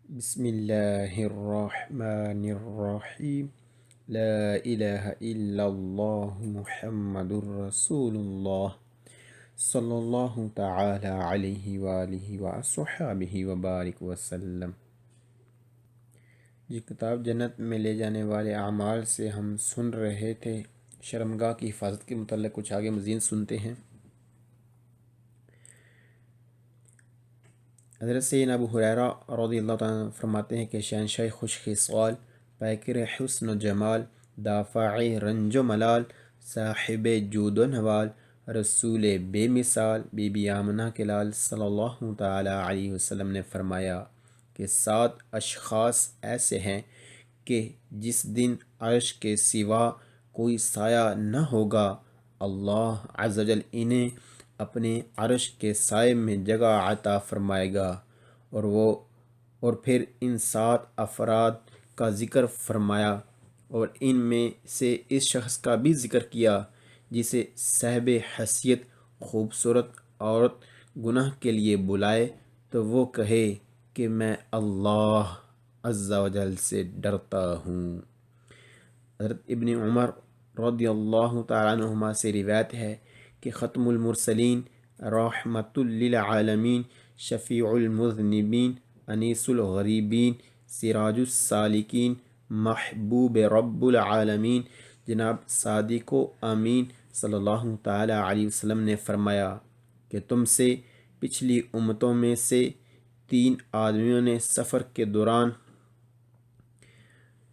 بسم اللہ الرحمن الرحیم لا الہ الا اللہ محمد الرسول اللہ صلی اللہ تعالی علیہ وآلہ وصحبہ وبارک وسلم۔ کتاب جنت میں لے جانے والے اعمال سے ہم سن رہے تھے۔ شرمگاہ کی حفاظت کے متعلق کچھ آگے مزید سنتے ہیں۔ حضرت سیدنا ابو ہریرہ رضی اللہ تعالیٰ عنہ فرماتے ہیں کہ شہنشاہ خوش خصال، پیکر حسن و جمال، دافع رنج و ملال، صاحب جود و نوال، رسول بے مثال، بی بی آمنہ کے لال صلی اللہ تعالیٰ علیہ وسلم نے فرمایا کہ 7 اشخاص ایسے ہیں کہ جس دن عرش کے سوا کوئی سایہ نہ ہوگا، اللہ عز و جل انہیں اپنے عرش کے سائے میں جگہ عطا فرمائے گا، اور پھر ان 7 افراد کا ذکر فرمایا، اور ان میں سے اس شخص کا بھی ذکر کیا جسے صاحب حیثیت خوبصورت عورت گناہ کے لیے بلائے تو وہ کہے کہ میں اللہ عز و جل سے ڈرتا ہوں۔ حضرت ابن عمر رضی اللہ تعالیٰ عنہما سے روایت ہے کہ ختم المرسلین، رحمت للعالمین، شفیع المذنبین، انیس الغریبین، سراج السالکین، محبوب رب العالمین، جناب صادق و امین صلی اللہ تعالیٰ علیہ وسلم نے فرمایا کہ تم سے پچھلی امتوں میں سے 3 آدمیوں نے سفر کے دوران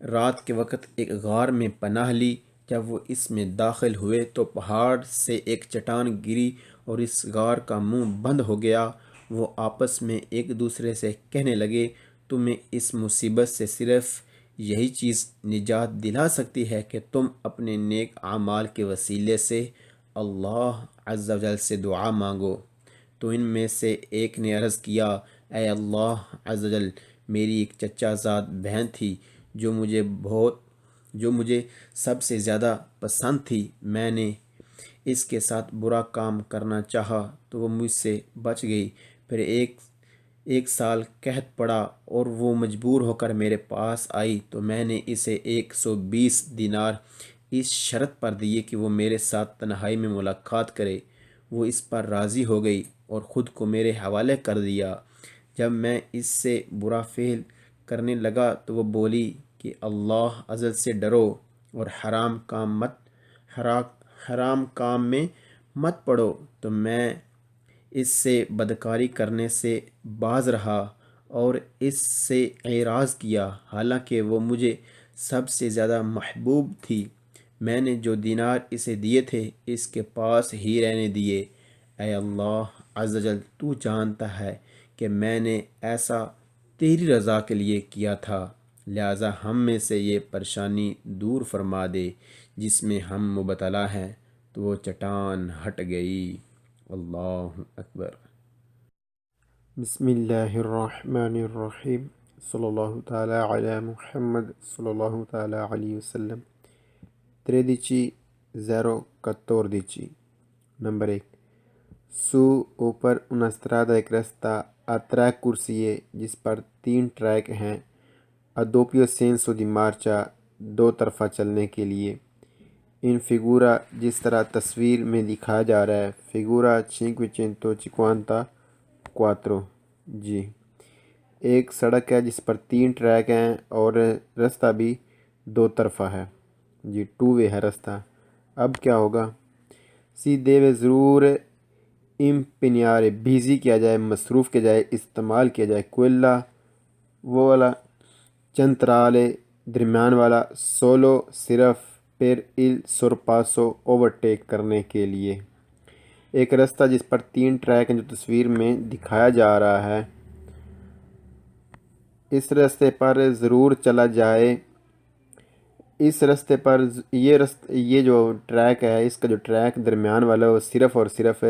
رات کے وقت ایک غار میں پناہ لی۔ جب وہ اس میں داخل ہوئے تو پہاڑ سے ایک چٹان گری اور اس غار کا منہ بند ہو گیا۔ وہ آپس میں ایک دوسرے سے کہنے لگے، تمہیں اس مصیبت سے صرف یہی چیز نجات دلا سکتی ہے کہ تم اپنے نیک اعمال کے وسیلے سے اللہ عز و جل سے دعا مانگو۔ تو ان میں سے ایک نے عرض کیا، اے اللہ عز و جل، میری ایک چچا زاد بہن تھی جو مجھے سب سے زیادہ پسند تھی۔ میں نے اس کے ساتھ برا کام کرنا چاہا تو وہ مجھ سے بچ گئی۔ پھر ایک سال قحط پڑا اور وہ مجبور ہو کر میرے پاس آئی تو میں نے اسے 120 دینار اس شرط پر دیے کہ وہ میرے ساتھ تنہائی میں ملاقات کرے۔ وہ اس پر راضی ہو گئی اور خود کو میرے حوالے کر دیا۔ جب میں اس سے برا فعل کرنے لگا تو وہ بولی کہ اللہ عز و جل سے ڈرو اور حرام کام میں مت پڑو، تو میں اس سے بدکاری کرنے سے باز رہا اور اس سے اعراض کیا، حالانکہ وہ مجھے سب سے زیادہ محبوب تھی۔ میں نے جو دینار اسے دیے تھے اس کے پاس ہی رہنے دیے۔ اے اللہ عز و جل، تو جانتا ہے کہ میں نے ایسا تیری رضا کے لیے کیا تھا، لہٰذا ہم میں سے یہ پریشانی دور فرما دے جس میں ہم مبتلا ہیں۔ تو وہ چٹان ہٹ گئی۔ اللہ اکبر۔ بسم اللہ الرحمن الرحیم صلی اللہ تعالی علی محمد صلی اللہ تعالی علیہ وسلم۔ 13-14 نمبر 1۔ Su اوپر una strada ایک رستہ a 3 corsie جس پر 3 ٹریک ہیں، a doppio senso di marcia 2 طرفہ چلنے کے لیے، in figura جس طرح تصویر میں دکھایا جا رہا ہے، figura 554 جی، ایک سڑک ہے جس پر 3 ٹریک ہیں اور رستہ بھی 2 طرفہ ہے جی، 2 وے ہے رستہ۔ اب کیا ہوگا؟ سی دیوے ضرور امپینیارے بیزی کیا جائے، مصروف کیا جائے، استعمال کیا جائے، کوئلہ وہ والا چنترالے درمیان والا، سولو صرف، پھر ال سورپاسو اوورٹیک کرنے کے لیے۔ ایک رستہ جس پر 3 ٹریک ہیں جو تصویر میں دکھایا جا رہا ہے، اس رستے پر ضرور چلا جائے۔ اس رستے پر یہ جو ٹریک ہے، اس کا جو ٹریک درمیان والا وہ صرف اور صرف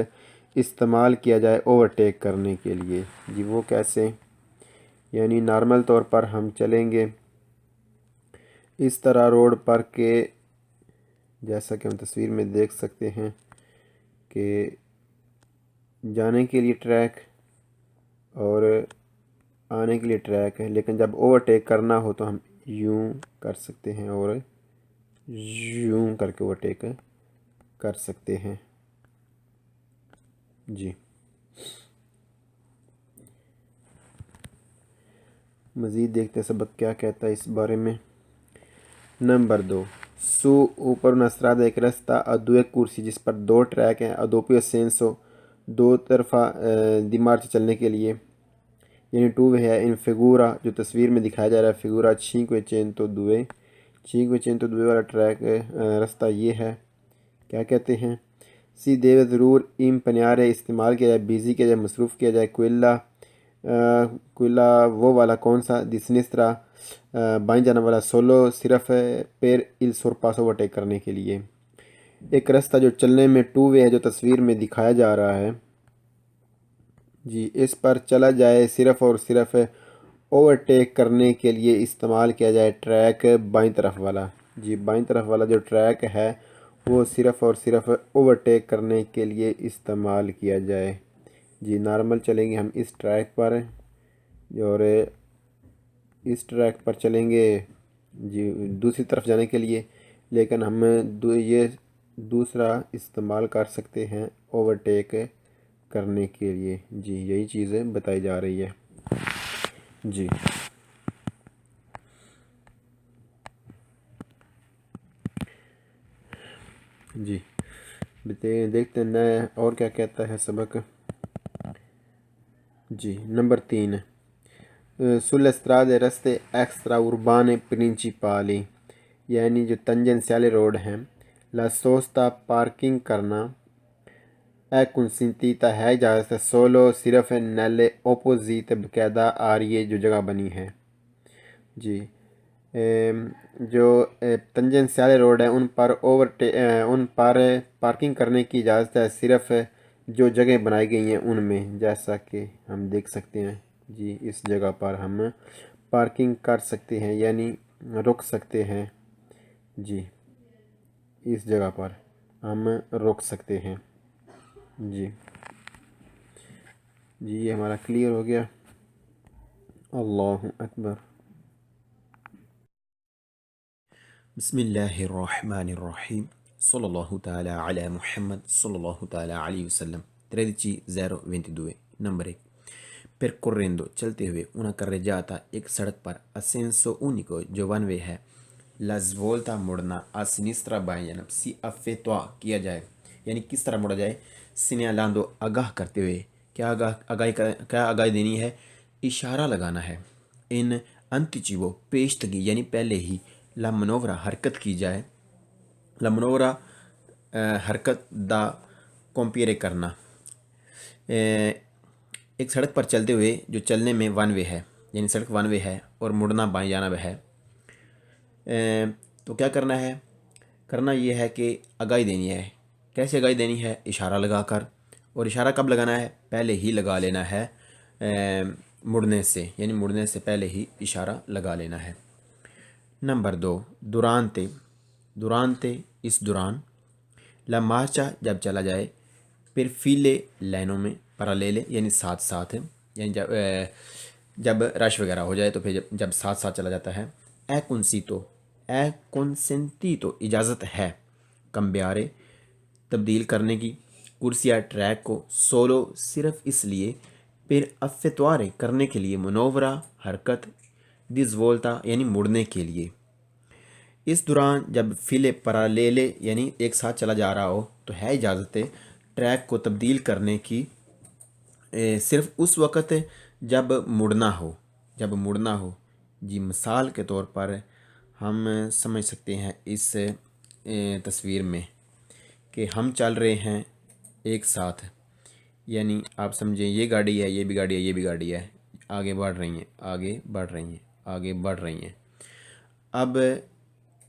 استعمال کیا جائے اوورٹیک کرنے کے لیے جی۔ وہ کیسے؟ یعنی نارمل طور پر ہم چلیں گے اس طرح روڈ پر کہ جیسا کہ ہم تصویر میں دیکھ سکتے ہیں کہ جانے کے لیے ٹریک اور آنے کے لیے ٹریک ہے، لیکن جب اوورٹیک کرنا ہو تو ہم یوں کر سکتے ہیں اور یوں کر کے اوورٹیک کر سکتے ہیں۔ جی مزید دیکھتے ہیں سبق کیا کہتا ہے اس بارے میں۔ نمبر 2، سو اوپر una strada ایک رستہ ادو ایک کرسی جس پر 2 ٹریک ہیں، ادوپی سینسو 2 طرفہ دی مارچ چلنے کے لیے، یعنی 2 ہے ان فگورا جو تصویر میں دکھایا جا رہا ہے، فگورا 502 والا ٹریک رستہ یہ ہے۔ کیا کہتے ہیں؟ سی دیو ضرور ایم پنیارے استعمال کیا جائے، بیزی کیا جائے، مصروف کیا جائے، کوئلہ وہ والا کون سا، دی سنسترا بائیں جانا والا، سولو صرف پیر ال سورپاس اوورٹیک کرنے کے لیے۔ ایک رستہ جو چلنے میں 2 وے ہے جو تصویر میں دکھایا جا رہا ہے، جی اس پر چلا جائے صرف اور صرف اوورٹیک کرنے کے لیے استعمال کیا جائے ٹریک بائیں طرف والا۔ جی بائیں طرف والا جو ٹریک ہے وہ صرف اور صرف اوورٹیک کرنے کے لیے استعمال کیا جائے۔ جی نارمل چلیں گے ہم اس ٹریک پر، اور اس ٹریک پر چلیں گے جی دوسری طرف جانے کے لیے، لیکن ہم یہ دوسرا استعمال کر سکتے ہیں اوورٹیک کرنے کے لیے۔ جی یہی چیزیں بتائی جا رہی ہے۔ جی جی دیکھتے ہیں نئے اور کیا کہتا ہے سبق۔ جی number 3، sulle strade reste extra urbane principali، یعنی جو تنجنسیالی روڈ ہیں، la sosta پارکنگ کرنا è consentita ہے اجازت ہے، solo صرف nelle opposite باقاعدہ آریے جو جگہ بنی ہے۔ جی جو تنجنسیالی روڈ ہیں ان پر پارکنگ کرنے کی اجازت ہے صرف جو جگہیں بنائی گئی ہیں ان میں، جیسا کہ ہم دیکھ سکتے ہیں۔ جی اس جگہ پر ہم پارکنگ کر سکتے ہیں، یعنی رک سکتے ہیں۔ جی اس جگہ پر ہم رک سکتے ہیں۔ جی جی یہ ہمارا کلیئر ہو گیا۔ اللہ اکبر۔ بسم اللہ الرحمن الرحیم، صلی اللہ تعالی علی محمد صلی اللہ تعالی علیہ وسلم۔ 13:022 نمبر 1، percorrendo چلتے ہوئے una carreggiata ایک سڑک پر a senso unico جو ون وے ہے، la svolta مڑنا a sinistra بائیں جانب، si effettua کیا جائے، یعنی کس طرح مڑا جائے، segnalando آگاہ کرتے ہوئے، کیا آگاہی دینی ہے، اشارہ لگانا ہے، ان anticipo پیشتگی یعنی پہلے ہی، la manovra حرکت کی جائے، la manovra حرکت دا compiere کرنا، ایک سڑک پر چلتے ہوئے جو چلنے میں ون وے ہے، یعنی سڑک ون وے ہے اور مڑنا بائیں جانب ہے، تو کیا کرنا ہے؟ کرنا یہ ہے کہ آگاہی دینی ہے۔ کیسے آگاہی دینی ہے؟ اشارہ لگا کر، اور اشارہ کب لگانا ہے؟ پہلے ہی لگا لینا ہے مڑنے سے، یعنی مڑنے سے پہلے ہی اشارہ لگا لینا ہے۔ نمبر 2، durante اس دوران، la marcia جب چلا جائے، پھر فیلے لائنوں میں، پرالے یعنی ساتھ ساتھ، یعنی جب رش وغیرہ ہو جائے تو پھر جب ساتھ ساتھ چلا جاتا ہے، è consentito اجازت ہے، cambiare تبدیل کرنے کی، کرسیا ٹریک کو، سولو صرف اس لیے، پھر effettuare کرنے کے لیے، manovra حرکت، di svolta یعنی مڑنے کے لیے۔ اس دوران جب فیلے پرالیلے یعنی ایک ساتھ چلا جا رہا ہو تو ہے اجازت ٹریک کو تبدیل کرنے کی صرف اس وقت جب مڑنا ہو۔ جی مثال کے طور پر ہم سمجھ سکتے ہیں اس تصویر میں کہ ہم چل رہے ہیں ایک ساتھ، یعنی آپ سمجھیں یہ گاڑی ہے، یہ بھی گاڑی ہے، یہ بھی گاڑی ہے، آگے بڑھ رہی ہیں۔ اب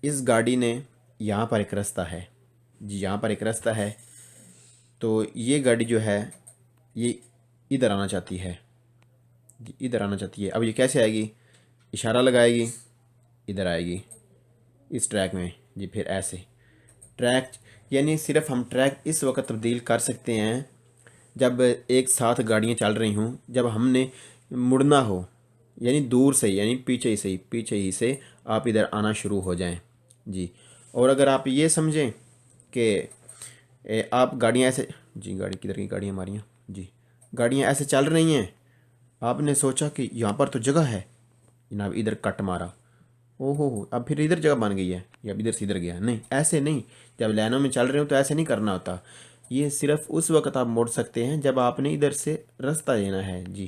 اس گاڑی نے یہاں پر ایک رستہ ہے، جی یہاں پر ایک رستہ ہے، تو یہ گاڑی جو ہے یہ ادھر آنا چاہتی ہے، جی ادھر آنا چاہتی ہے۔ اب یہ کیسے آئے گی؟ اشارہ لگائے گی، ادھر آئے گی اس ٹریک میں، جی پھر ایسے ٹریک، یعنی صرف ہم ٹریک اس وقت تبدیل کر سکتے ہیں جب ایک ساتھ گاڑیاں چل رہی ہوں، جب ہم نے مڑنا ہو، یعنی دور سے یعنی پیچھے ہی سے آپ ادھر آنا شروع ہو جائیں جی. اور اگر آپ یہ سمجھیں کہ آپ گاڑیاں ایسے جی گاڑی کدھر کی گاڑیاں ہماری ہیں جی گاڑیاں ایسے چل رہی ہیں، آپ نے سوچا کہ یہاں پر تو جگہ ہے، جناب ادھر کٹ مارا، او ہو اب پھر ادھر جگہ بن گئی ہے یا ادھر سے ادھر گیا. نہیں، ایسے نہیں. جب لائنوں میں چل رہے ہو تو ایسے نہیں کرنا ہوتا. یہ صرف اس وقت آپ موڑ سکتے ہیں جب آپ نے ادھر سے راستہ لینا ہے جی.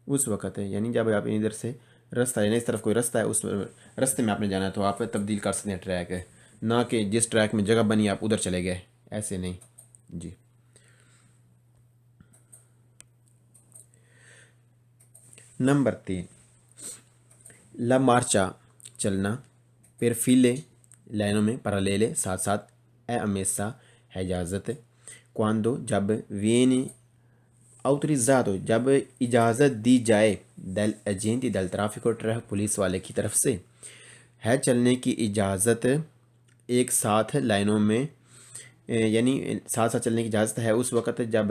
اس وقت ہے یعنی جب آپ ادھر سے راستہ لینا، اس طرف کوئی راستہ ہے، اس راستے میں آپ نے جانا ہے تو آپ تبدیل کر سکتے ہیں ٹریک ہے، نہ کہ جس ٹریک میں جگہ بنی آپ ادھر چلے گئے، ایسے نہیں جی. نمبر 3، لا مارچا چلنا per file لائنوں میں parallele ساتھ ساتھ è ammessa ہے اجازت quando جب viene autorizzato جب اجازت دی جائے dal agenti dal traffico traffic police والے کی طرف سے. ہے چلنے کی اجازت ایک ساتھ لائنوں میں یعنی ساتھ ساتھ چلنے کی اجازت ہے اس وقت جب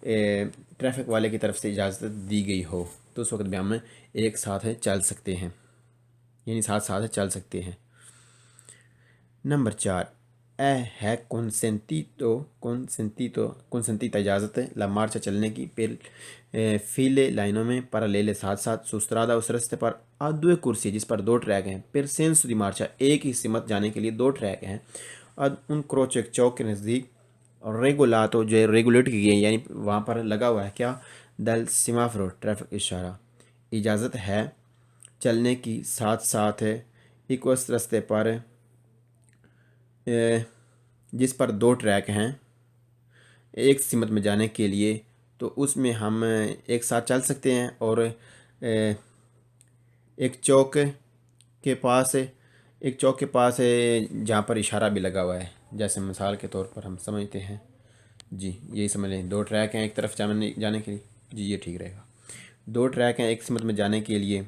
ٹریفک والے کی طرف سے اجازت دی گئی ہو، تو اس وقت بھی ہم ایک ساتھ چل سکتے ہیں، یعنی ساتھ ساتھ چل سکتے ہیں. نمبر 4، ہے کنسنتیتا اجازت لا مارچا چلنے کی پھر فیلے لائنوں میں parallele ساتھ ساتھ سسترادا اس رستے پر دو کرسی جس پر دو ٹریک ہیں پھر سینسو دی مارچا ایک ہی سمت جانے کے لیے دو ٹریک ہیں. ان کروچ ایک چوک کے نزدیک ریگولاتو جو ریگولیٹ کی گئی یعنی وہاں پر لگا ہوا ہے کیا دل سیمافورو ٹریفک اشارہ. اجازت ہے چلنے کی ساتھ ساتھ ایک اس رستے پر جس پر دو ٹریک ہیں ایک سمت میں جانے کے لیے، تو اس میں ہم ایک ساتھ چل سکتے ہیں. اور ایک چوک کے پاس جہاں پر اشارہ بھی لگا ہوا ہے، جیسے مثال کے طور پر ہم سمجھتے ہیں جی یہی سمجھ لیں دو ٹریک ہیں ایک طرف جانے کے لیے جی یہ ٹھیک رہے گا. دو ٹریک ہیں ایک سمت میں جانے کے لیے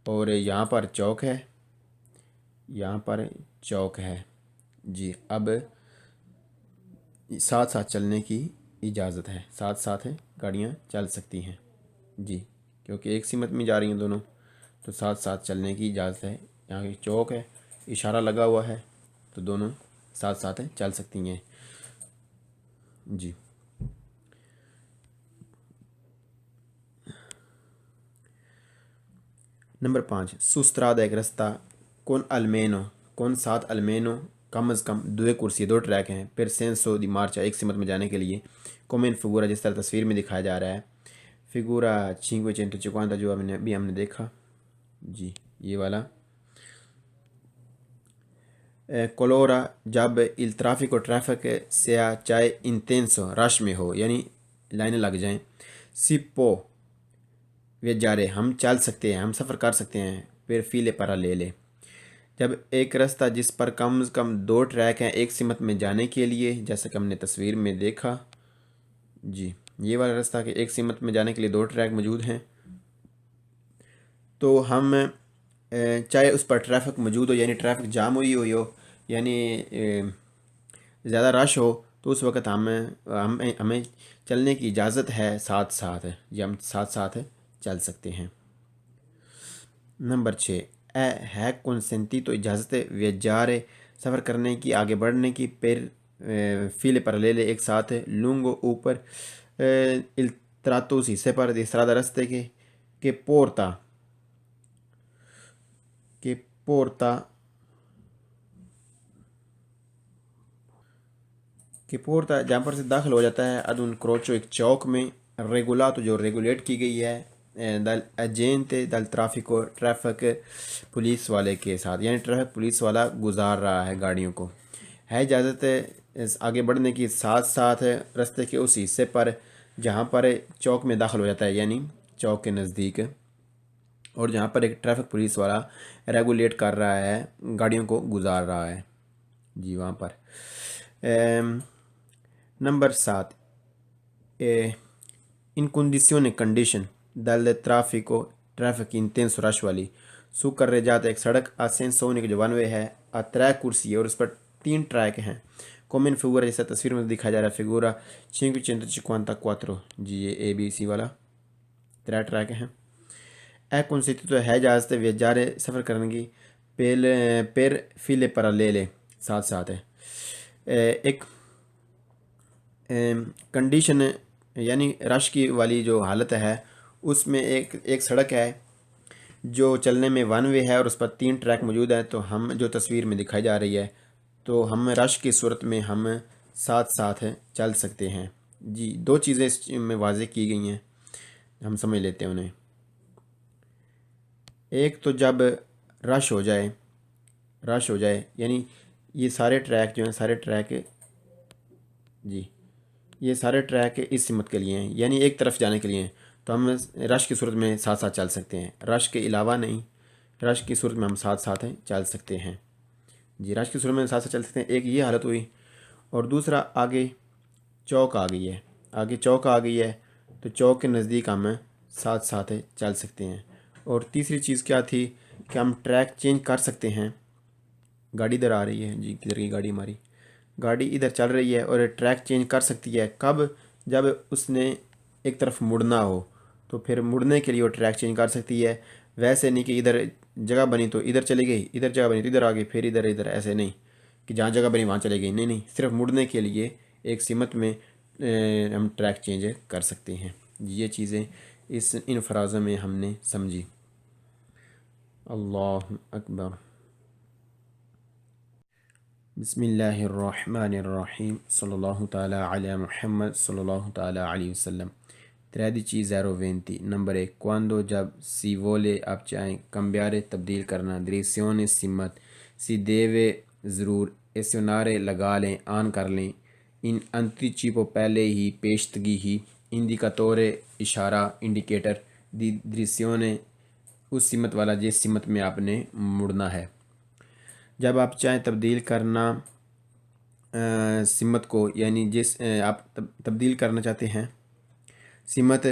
اور یہاں پر چوک ہے جی. اب ساتھ ساتھ چلنے کی اجازت ہے، ساتھ ساتھ گاڑیاں چل سکتی ہیں جی کیونکہ ایک سمت میں جا رہی ہیں دونوں، تو ساتھ ساتھ چلنے کی اجازت ہے. یہاں کی چوک ہے، اشارہ لگا ہوا ہے، تو دونوں ساتھ ساتھ چل سکتی ہیں جی. نمبر 5، سستراد ایک رستہ کون سات المینو کم از کم دو کرسی دو ٹریک ہیں پھر سینسو دی مارچا ایک سمت میں جانے کے لیے کومن فگورا جس طرح تصویر میں دکھایا جا رہا ہے. فگورا 550 جو ہم نے دیکھا جی یہ والا. کولورا جب ٹریفک سیا چائے انتینسو رش میں ہو یعنی لائنیں لگ جائیں. سپو ویجارے ہم چل سکتے ہیں، ہم سفر کر سکتے ہیں. پھر فیلے پرا لے لے جب ایک رستہ جس پر کم از کم دو ٹریک ہیں ایک سمت میں جانے کے لیے، جیسا کہ ہم نے تصویر میں دیکھا جی یہ والا رستہ کہ ایک سمت میں جانے کے لیے دو ٹریک موجود ہیں، تو ہم چاہے اس پر ٹریفک موجود ہو یعنی ٹریفک جام ہوئی ہو یعنی زیادہ رش ہو، تو اس وقت ہمیں چلنے کی اجازت ہے ساتھ ساتھ یا ہم ساتھ ساتھ چل سکتے ہیں. نمبر 6، ہے کنسنتی تو اجازت ویجارے سفر کرنے کی آگے بڑھنے کی پھر فیلے پر لے لے ایک ساتھ لونگو اوپر التراتوس حصے پر استرادہ رستے کے پورتا جہاں پر سے داخل ہو جاتا ہے ادون کروچو ایک چوک میں ریگولاتو جو ریگولیٹ کی گئی ہے دل ایجنتے دل ٹریفک پولیس والے کے ساتھ، یعنی ٹریفک پولیس والا گزار رہا ہے گاڑیوں کو. ہے اجازت آگے بڑھنے کی ساتھ ساتھ رستے کے اس حصے پر جہاں پر چوک میں داخل ہو جاتا ہے یعنی چوک کے نزدیک، اور جہاں پر ایک ٹریفک پولیس والا ریگولیٹ کر رہا ہے گاڑیوں کو گزار رہا ہے جی وہاں پر. نمبر 7، ان کنڈیشن دل ٹریفک انتینس رش والی سو کر رہے جاتا ایک سڑک آسینسو ہونے کی جو ون وے ہے ترے کرسی ہے اور اس پر 3 ٹریک ہیں. کومن فگورا جیسا تصویر میں دکھایا جا رہا ہے فگورا 554 جی یہ ABC والا 3 ٹریک ہیں. è consentito ہے viaggiare سفر کرنے کی per file parallele ساتھ ساتھ ہے. ایک کنڈیشن یعنی رش کی والی جو حالت ہے اس میں ایک سڑک ہے جو چلنے میں ون وے ہے اور اس پر 3 ٹریک موجود ہیں. تو ہم جو تصویر میں دکھائی جا رہی ہے تو ہم رش کی صورت میں ہم ساتھ ساتھ چل سکتے ہیں. جی 2 چیزیں اس میں واضح کی گئی ہیں، ہم سمجھ لیتے ہیں انہیں. ایک تو جب رش ہو جائے یعنی یہ سارے ٹریک جو ہیں یہ سارے ٹریک اس سمت کے لیے ہیں، یعنی ایک طرف جانے کے لیے ہیں. تو ہم رش کی صورت میں ساتھ ساتھ چل سکتے ہیں. رش کے علاوہ نہیں، رش کی صورت میں ہم ساتھ ساتھ چل سکتے ہیں. جی رش کی صورت میں ساتھ ساتھ چل سکتے ہیں. ایک یہ حالت ہوئی. اور دوسرا آگے چوک آ گئی ہے تو چوک کے نزدیک ہم ساتھ ساتھ چل سکتے ہیں. اور تیسری چیز کیا تھی کہ ہم ٹریک چینج کر سکتے ہیں. گاڑی ادھر آ رہی ہے، جی کدھر کی گاڑی ہماری گاڑی ادھر چل رہی ہے اور ٹریک چینج کر سکتی ہے. کب؟ جب اس نے ایک طرف مڑنا ہو تو پھر مڑنے کے لیے وہ ٹریک چینج کر سکتی ہے. ویسے نہیں کہ ادھر جگہ بنی تو ادھر چلی گئی، ادھر جگہ بنی تو ادھر آ گئی، پھر ادھر ایسے نہیں کہ جہاں جگہ بنی وہاں چلے گئی. نہیں، صرف مڑنے کے لیے ایک سمت میں ہم ٹریک چینج کر سکتے ہیں. یہ چیزیں ان فرازوں میں ہم نے سمجھی. اللہ اکبر. بسم اللہ الرحمن الرحیم. صلی اللہ تعالیٰ علی محمد صلی اللہ تعالیٰ علیہ وسلم. 13:20 نمبر 1 quando جب si vuole آپ چاہیں cambiare تبدیل کرنا direzione سمت si deve ضرور ایسیونارے لگا لیں آن کر لیں ان anticipo پہلے ہی پیشتگی ہی indicatore اشارہ انڈیکیٹر دی direzione اس سمت والا جس سمت میں آپ نے مڑنا ہے. جب آپ چاہیں تبدیل کرنا سمت کو یعنی جس آپ تبدیل کرنا چاہتے ہیں سمت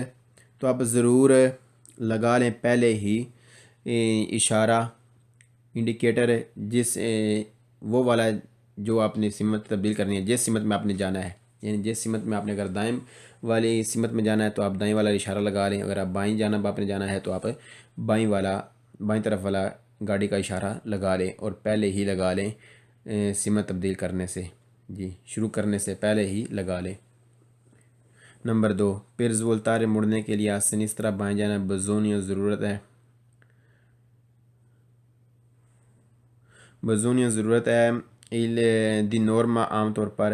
تو آپ ضرور لگا لیں پہلے ہی اشارہ انڈیکیٹر جس وہ والا جو آپ نے سمت تبدیل کرنی ہے جس سمت میں آپ نے جانا ہے. یعنی جس سمت میں آپ نے اگر دائیں والی سمت میں جانا ہے تو آپ دائیں والا اشارہ لگا لیں. اگر آپ بائیں جانب آپ نے جانا ہے تو آپ بائیں طرف والا گاڑی کا اشارہ لگا لیں اور پہلے ہی لگا لیں سمت تبدیل کرنے سے. جی شروع کرنے سے پہلے ہی لگا لیں. نمبر 2 پھر voltare مڑنے کے لیے سنسترا بائیں جانب بزونی ضرورت ہے. دی نورما عام طور پر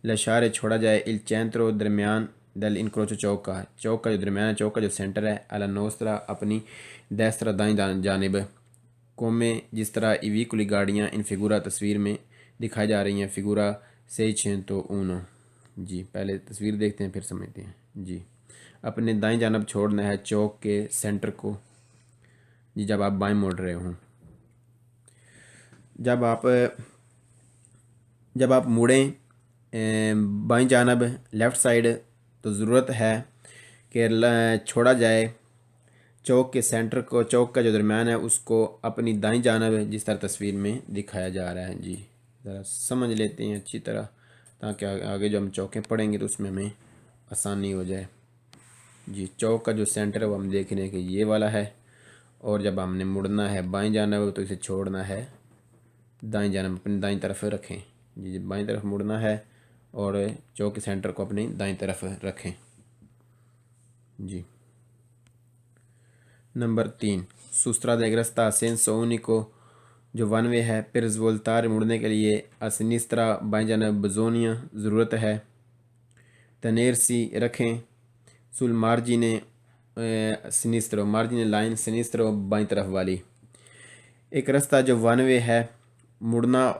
لشارے چھوڑا جائے il centro درمیان دل انکروچو چوک کا جو درمیان ہے چوک کا جو سینٹر ہے الا نوسترا اپنی دیسترا دائیں جانب کومے جس طرح ایویکولی گاڑیاں ان فگورا تصویر میں دکھائی جا رہی ہیں. فگورا 601. جی پہلے تصویر دیکھتے ہیں پھر سمجھتے ہیں. جی اپنے دائیں جانب چھوڑنا ہے چوک کے سینٹر کو. جی جب آپ بائیں موڑ رہے ہوں جب آپ مڑیں بائیں جانب لیفٹ سائیڈ تو ضرورت ہے کہ چھوڑا جائے چوک کے سینٹر کو. چوک کا جو درمیان ہے اس کو اپنی دائیں جانب جس طرح تصویر میں دکھایا جا رہا ہے. جی ذرا سمجھ لیتے ہیں اچھی طرح تاکہ آگے جو ہم چوکیں پڑھیں گے تو اس میں ہمیں آسانی ہو جائے. جی چوک کا جو سینٹر ہے وہ ہم دیکھ رہے ہیں کہ یہ والا ہے اور جب ہم نے مڑنا ہے بائیں جانب تو اسے چھوڑنا ہے دائیں جانب اپنی دائیں طرف رکھیں. جی بائیں طرف مڑنا ہے اور چوک کے سینٹر کو اپنی دائیں طرف رکھیں. جی نمبر 3 سوسترا دیگرستا سینسو اونیکو جو ون وے ہے پھر voltare مڑنے کے لیے سنسترا بائیں جانب بزونیا ضرورت ہے. تنیرسی رکھیں سول مارجینے سنسترو مارجین لائن سنسترو بائیں طرف والی. ایک رستہ جو ون وے ہے مڑنا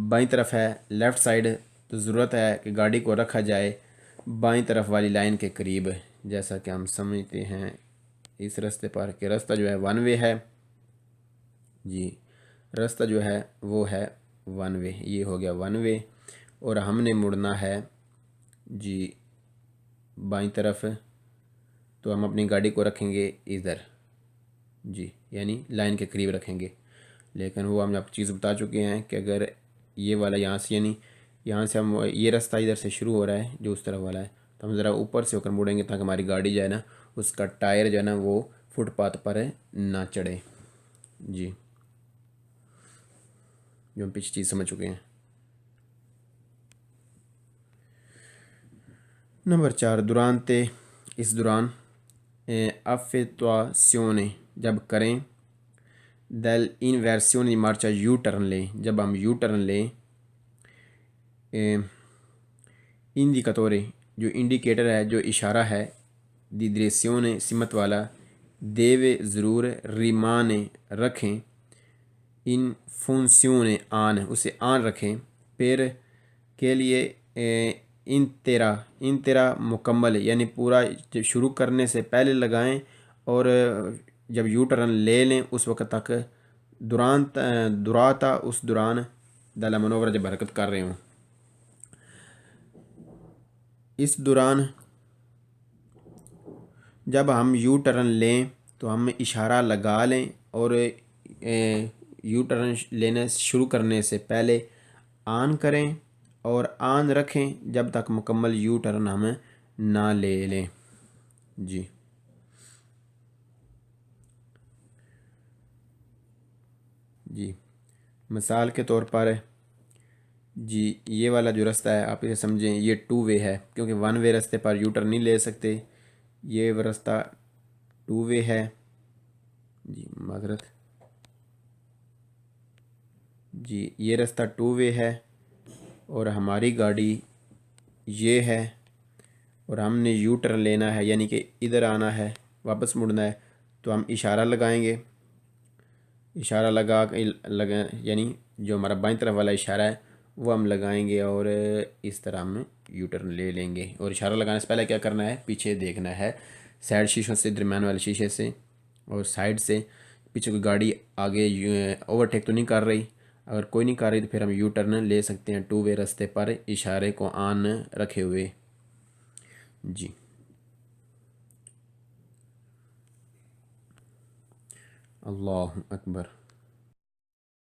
بائیں طرف ہے لیفٹ سائیڈ تو ضرورت ہے کہ گاڑی کو رکھا جائے بائیں طرف والی لائن کے قریب. جیسا کہ ہم سمجھتے ہیں اس رستے پر کہ رستہ جو ہے ون وے ہے. جی رستہ جو ہے وہ ہے ون وے. یہ ہو گیا ون وے اور ہم نے مڑنا ہے جی بائیں طرف تو ہم اپنی گاڑی کو رکھیں گے ادھر. جی یعنی لائن کے قریب رکھیں گے. لیکن وہ ہم آپ چیز بتا چکے ہیں کہ اگر یہ والا یہاں سے یعنی یہاں سے ہم یہ رستہ ادھر سے شروع ہو رہا ہے جو اس طرف والا ہے تو ہم ذرا اوپر سے ہو کر مڑیں گے تاکہ ہماری گاڑی جو ہے نا اس کا ٹائر جو ہے نا وہ فٹ پاتھ پر نہ چڑھے۔ جی جو ہم پیچھے چیز سمجھ چکے ہیں۔ نمبر 4 durante اس دوران effettuazione جب کریں dell'inversione di marcia you turn لیں، جب ہم یو ٹرن لیں indicatore جو انڈیکیٹر ہے، جو اشارہ ہے di direzione سمت والا deve ضرور rimane رکھیں in funzione آن اسے آن رکھیں per کے لیے انترا مکمل یعنی پورا شروع کرنے سے پہلے لگائیں اور جب یو ٹرن لے لیں اس وقت تک دراتا اس دوران دالا منورہ جب حرکت کر رہے ہوں۔ اس دوران جب ہم یو ٹرن لیں تو ہم اشارہ لگا لیں اور یو ٹرن لینے شروع کرنے سے پہلے آن کریں اور آن رکھیں جب تک مکمل یو ٹرن ہم نہ لے لیں۔ جی مثال کے طور پر جی یہ والا جو رستہ ہے آپ اسے سمجھیں یہ 2 وے ہے، کیونکہ 1 وے رستے پر یو ٹرن نہیں لے سکتے، یہ رستہ 2 وے ہے۔ جی معذرت، جی یہ رستہ 2 وے ہے اور ہماری گاڑی یہ ہے اور ہم نے یو ٹرن لینا ہے یعنی کہ ادھر آنا ہے، واپس مڑنا ہے، تو ہم اشارہ لگائیں گے، اشارہ یعنی جو ہمارا بائیں طرف والا اشارہ ہے وہ ہم لگائیں گے اور اس طرح ہم یو ٹرن لے لیں گے۔ اور اشارہ لگانے سے پہلے کیا کرنا ہے، پیچھے دیکھنا ہے، سائڈ شیشوں سے، درمیان والے شیشے سے اور سائڈ سے پیچھے کوئی گاڑی آگے اوورٹیک تو نہیں کر رہی، اگر کوئی نہیں کر رہی تو پھر ہم یو ٹرن لے سکتے ہیں 2 وے رستے پر اشارے کو آن رکھے ہوئے۔ جی اللہ اکبر۔